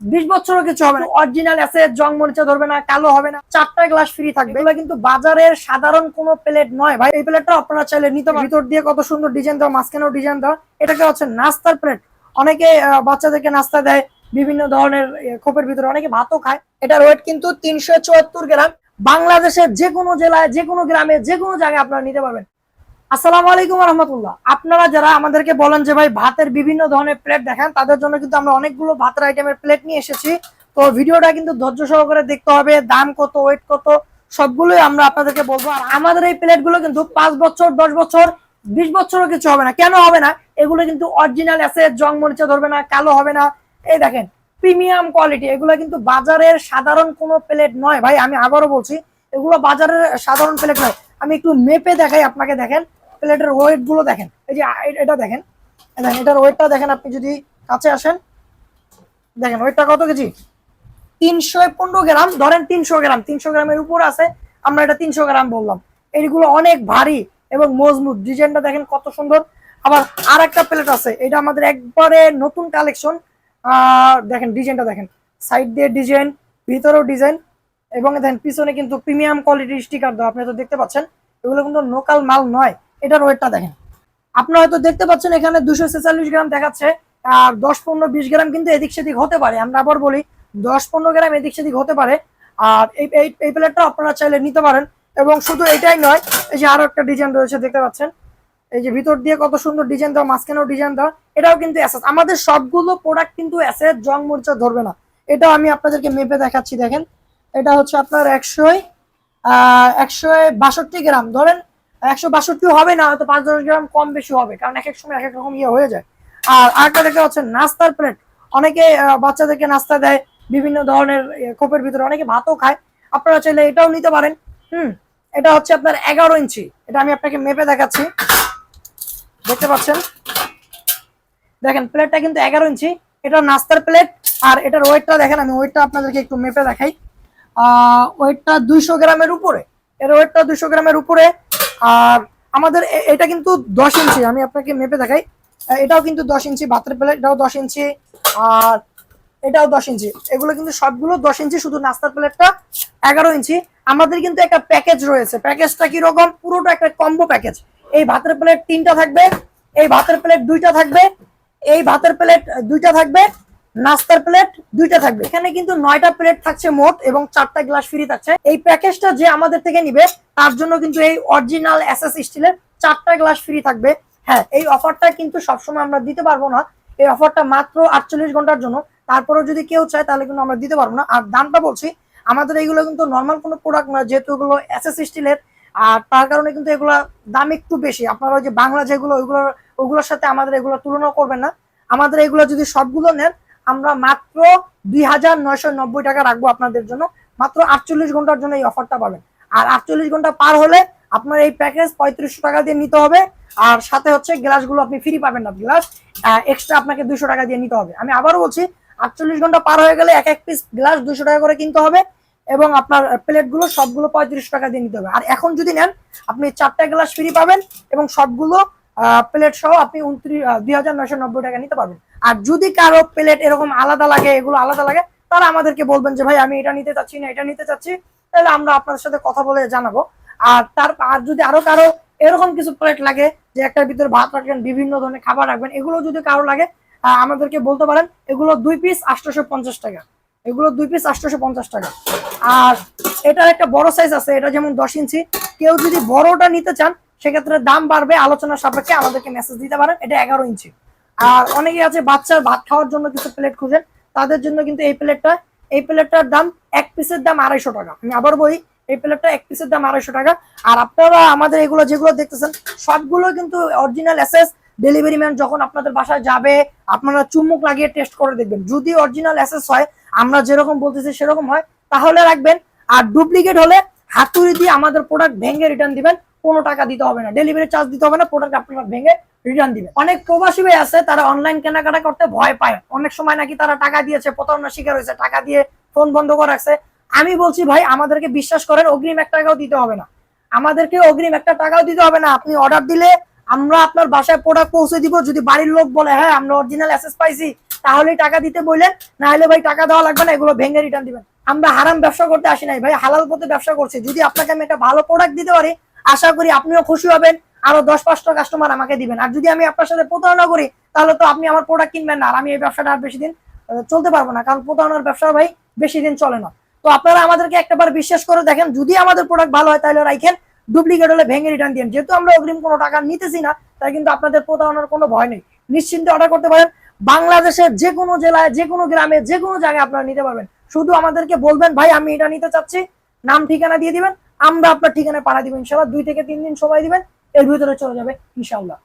20 বছরও কিছু হবে না। অরিজিনাল আছে, জং মরিচা ধরবে না, কালো হবে না, 4টা গ্লাস ফ্রি থাকবে। এগুলো কিন্তু বাজারের সাধারণ কোনো প্লেট নয় ভাই। এই প্লেটটা আপনারা চাইলে নিতে পারেন। ভিতর দিয়ে কত সুন্দর ডিজাইন দেওয়া, মাঝখানেও ডিজাইন দেওয়া। এটাকে হচ্ছে নাস্তার প্লেট। অনেকে বাচ্চাদেরকে নাস্তা দেয় বিভিন্ন ধরনের খোপের ভিতরে, অনেকে ভাতও খায়। এটার ওয়েট কিন্তু 374 গ্রাম। বাংলাদেশের যে কোনো জেলায়, যে কোনো গ্রামে, যে কোনো জায়গায় আপনারা নিতে পারবেন। আসসালামু আলাইকুম রহমতুল্লাহ। আপনারা যারা আমাদেরকে বলেন যে ভাই ভাতের বিভিন্ন ধরনের প্লেট দেখান, তাদের জন্য কিন্তু আমরা অনেকগুলো ভাতের আইটেমের প্লেট নিয়ে এসেছি। তো ভিডিওটা কিন্তু ধৈর্য সহকারে দেখতে হবে। দাম কত, ওয়েট কত, সবগুলোই আমরা আপনাদেরকে বলবো। আর আমাদের এই প্লেটগুলো কিন্তু 5 বছর, 10 বছর, 20 বছরও কিছু হবে না। কেন হবে না? এগুলো কিন্তু অরিজিনাল আছে, জং মরিচা ধরবে না, কালো হবে না। এই দেখেন, প্রিমিয়াম কোয়ালিটি। এগুলো কিন্তু বাজারের সাধারণ কোনো প্লেট নয় ভাই। আমি আবারও বলছি, এগুলো বাজারের সাধারণ প্লেট নয়। আমি একটু মেপে দেখাই আপনাকে। দেখেন প্লেটের ওয়েট গুলো, দেখেন এই যে এটা দেখেন, এটার ওয়েটটা দেখেন। আপনি যদি কাছে আসেন, দেখেন ওয়েটটা কত কেজি। 315 গ্রাম। ধরেন 300 গ্রাম, 300 গ্রামের উপর আছে, আমরা এটা 300 গ্রাম বললাম। এইগুলো অনেক ভারী এবং মজবুত। ডিজাইনটা দেখেন কত সুন্দর। আবার আর একটা প্লেট আছে, এটা আমাদের একবারে নতুন কালেকশন। দেখেন ডিজাইনটা দেখেন, সাইড দিয়ে ডিজাইন, ভিতরেও ডিজাইন, এবং দেখেন পিছনে কিন্তু প্রিমিয়াম কোয়ালিটির স্টিকার দেওয়া। আপনি তো দেখতে পাচ্ছেন, এগুলো কিন্তু লোকাল মাল নয়। এটার ওয়েটটা দেখেন, আপনারা হয়তো দেখতে পাচ্ছেন এখানে 246 গ্রাম দেখাচ্ছে। আর 10-15-20 গ্রাম কিন্তু এদিক সেদিক হতে পারে। আমরা আবার বলি, 10-15 গ্রাম এদিক সেদিক হতে পারে। আর এই প্লেটটা আপনারা চাইলে নিতে পারেন। এবং শুধু এটাই নয়, এই যে আরো একটা ডিজাইন রয়েছে, দেখতে পাচ্ছেন। এই যে ভিতর দিয়ে কত সুন্দর ডিজাইন দেওয়া, মাঝখানেও ডিজাইন দেওয়া। এটাও কিন্তু এসএস। আমাদের সবগুলো প্রোডাক্ট কিন্তু এসএস, জং মরিচা ধরবে না। এটাও আমি আপনাদেরকে মেপে দেখাচ্ছি। দেখেন এটা হচ্ছে আপনার 162 গ্রাম। ধরেন 162 হবে না, হয়তো 5-10 গ্রাম কম বেশি হবে, কারণ এক এক সময় এক এক রকম হয়ে যায়। আর আরেকটা দেখতে পাচ্ছেন নাস্তার প্লেট। অনেকে বাচ্চাদেরকে নাস্তা দেয় বিভিন্ন ধরনের কোপের ভিতরে, অনেকে ভাতও খায়। আপনারা চাইলে এটাও নিতে পারেন। এটা হচ্ছে আপনার 11 ইঞ্চি। এটা আমি আপনাকে মেপে দেখাচ্ছি, দেখতে পাচ্ছেন। দেখেন প্লেটটা কিন্তু 11 ইঞ্চি। এটা নাস্তার প্লেট। আর এটার ওয়েটটা দেখেন, আমি ওয়েটটা আপনাদেরকে একটু মেপে দেখাই। ওয়েটটা 200 গ্রামের উপরে। এর ওয়েটটা 200 গ্রামের উপরে। আর আমাদের এটা কিন্তু 10 ইঞ্চি। আমি আপনাকে মেপে দেখাই। এটাও কিন্তু 10 ইঞ্চি ভাতের প্লেট, এটাও 10 ইঞ্চি। আর এটাও 10 ইঞ্চি। এগুলো কিন্তু সবগুলো 10 ইঞ্চি, শুধু নাস্তার প্লেটটা 11 ইঞ্চি। আমাদের কিন্তু একটা প্যাকেজ রয়েছে। প্যাকেজটা কি রকম? পুরোটা একটা কম্বো প্যাকেজ। এই ভাতের প্লেট 3টা থাকবে, এই ভাতের প্লেট 2টা থাকবে, এই ভাতের প্লেট 2টা থাকবে, নাস্তার প্লেট 2টা থাকবে। এখানে কিন্তু 9টা প্লেট থাকছে মোট, এবং 4টা গ্লাস ফ্রি থাকছে। এই প্যাকেজটা যে আমাদের থেকে নিবে, তার জন্য কিন্তু এই অরিজিনাল এসএস স্টিলের 4টা গ্লাস ফ্রি থাকবে। হ্যাঁ, এই অফারটা কিন্তু সবসময় আমরা দিতে পারবো না। এই অফারটা মাত্র 48 ঘন্টার জন্য। তারপরেও যদি কেউ চায়, তাহলে কিন্তু আমরা দিতে পারবো না। আর দামটা বলছি, আমাদের এইগুলো কিন্তু নর্মাল কোনো প্রোডাক্ট না, যেহেতু এগুলো এসএস স্টিলের। আর তার কারণে কিন্তু এগুলো দাম একটু বেশি। আপনারা ওই যে বাংলা যেগুলো, ওগুলোর সাথে আমাদের এগুলো তুলনা করবেন না। আমাদের এগুলো যদি সবগুলো নেন, আমরা মাত্র 2990 টাকা রাখবো আপনাদের জন্য। মাত্র 48 ঘন্টার জন্য এই অফারটা পাবেন। আর 48 ঘন্টা পার হলে আপনার এই প্যাকেজ 3500 টাকা দিয়ে নিতে হবে। আর সাথে হচ্ছে গ্লাসগুলো আপনি ফ্রি পাবেন না, গ্লাস এক্সট্রা আপনাকে 200 টাকা দিয়ে নিতে হবে। আমি আবারও বলছি, 48 ঘন্টা পার হয়ে গেলে এক এক পিস গ্লাস 200 টাকা করে কিনতে হবে। এবং আপনার প্লেটগুলো সবগুলো 3500 টাকা দিয়ে নিতে হবে। আর এখন যদি নেন, আপনি 4টা গ্লাস ফ্রি পাবেন, এবং সবগুলো প্লেট সহ আপনি 2990 টাকা নিতে পারবেন। আর যদি কারো প্লেট এরকম আলাদা লাগে, এগুলো আলাদা লাগে, তারা আমাদেরকে বলবেন যে ভাই আমি এটা নিতে চাচ্ছি না, এটা নিতে চাচ্ছি, তাহলে আমরা আপনাদের সাথে কথা বলে জানাবো। আর যদি আরো কারো এরকম কিছু প্লেট লাগে, যে একটার ভিতরে ভাত রাখবেন, বিভিন্ন ধরনের খাবার রাখবেন, এগুলো যদি কারো লাগে, আমাদেরকে বলতে পারেন। এগুলো 2 পিস 850 টাকা। এগুলো 2 পিস 850 টাকা। আর এটার একটা বড় সাইজ আছে, এটা যেমন 10 ইঞ্চি। কেউ যদি বড়টা নিতে চান, সেক্ষেত্রে দাম বাড়বে, আলোচনার সাপেক্ষে আমাদেরকে মেসেজ দিতে পারেন। এটা 11 ইঞ্চি। আর অনেকে আছে বাচ্চার ভাত খাওয়ার জন্য কিছু প্লেট খুঁজেন, তাদের জন্য কিন্তু এই প্লেটটার দাম, এক পিসের দাম 250 টাকা। আমি আবার বলি, এই প্লেটটা এক পিসের দাম 250 টাকা। আর আপনারা আমাদের এগুলো যেগুলো দেখতেছেন, সবগুলো কিন্তু অরিজিনাল এসএস। ডেলিভারি ম্যান যখন আপনাদের বাসায় যাবে, আপনারা চুম্বক লাগিয়ে টেস্ট করে দেখবেন। যদি অরিজিনাল এসএস হয়, আমরা যেরকম বলতেছি সেরকম হয়, তাহলে রাখবেন। আর ডুপ্লিকেট হলে হাতুড়ি দিয়ে আমাদের প্রোডাক্ট ভেঙে রিটার্ন দিবেন। কোনো টাকা দিতে হবে না, ডেলিভারি চার্জ দিতে হবে না, প্রোডাক্ট আপনারা ভেঙে রিটার্ন দিবেন। অনেক প্রবাসী ভাই আছে, তারা অনলাইন কেনাকাটা করতে ভয় পায়। অনেক সময় নাকি তারা টাকা দিয়েছে, প্রতারণার শিকার হয়েছে, টাকা দিয়ে ফোন বন্ধ করে রাখছে। আমি বলছি ভাই, আমাদেরকে বিশ্বাস করেন, অগ্রিম 1 টাকাও দিতে হবে না। আমাদেরকে অগ্রিম 1 টাকাও দিতে হবে না। আপনি অর্ডার দিলে আমরা আপনার বাসায় প্রোডাক্ট পৌঁছে দিব। যদি বাড়ির লোক বলে হ্যাঁ আমরা অরিজিনাল এসএস পাইছি, তাহলেই টাকা দিতে বললেন, না হলে ভাই টাকা দেওয়া লাগবে না, এগুলো ভেঙে রিটার্ন দিবেন। আমরা হারাম ব্যবসা করতে আসি নাই ভাই, হালাল পথে ব্যবসা করছি। যদি আপনাকে আমি একটা ভালো প্রোডাক্ট দিতে পারি, আশা করি আপনিও খুশি হবেন, আরো 10-5টা কাস্টমার আমাকে দিবেন। আর যদি আমি আপনার সাথে প্রতারণা করি, তাহলে তো আপনি আমার প্রোডাক্ট কিনবেন না, আর আমি এই ব্যবসাটা আর বেশি দিন চলতে পারবো না, কারণ প্রতারণার ব্যবসা ভাই বেশি দিন চলে না। তো আপনারা আমাদেরকে একটাবার বিশ্বাস করে দেখেন, যদি আমাদের প্রোডাক্ট ভালো হয় তাহলে রাখেন, ডুপ্লিকেট হলে ভেঙে রিটার্ন দিন। যেহেতু আমরা অগ্রিম কোনো টাকা নিতেছি না, তাই কিন্তু আপনাদের প্রতারণার কোনো ভয় নেই, নিশ্চিন্তে অর্ডার করতে পারেন। বাংলাদেশের যে কোনো জেলায়, যে কোনো গ্রামে, যে কোনো জায়গায় আপনারা নিতে পারবেন। শুধু আমাদেরকে বলবেন ভাই আমি এটা নিতে চাচ্ছি, নাম ঠিকানা দিয়ে দিবেন, আমরা আপনার ঠিকানায় পাঠিয়ে দিব। ইনশাআল্লাহ 2 থেকে 3 দিন সময় দিবেন, এর ভিতরে চলে যাবে ইনশাআল্লাহ।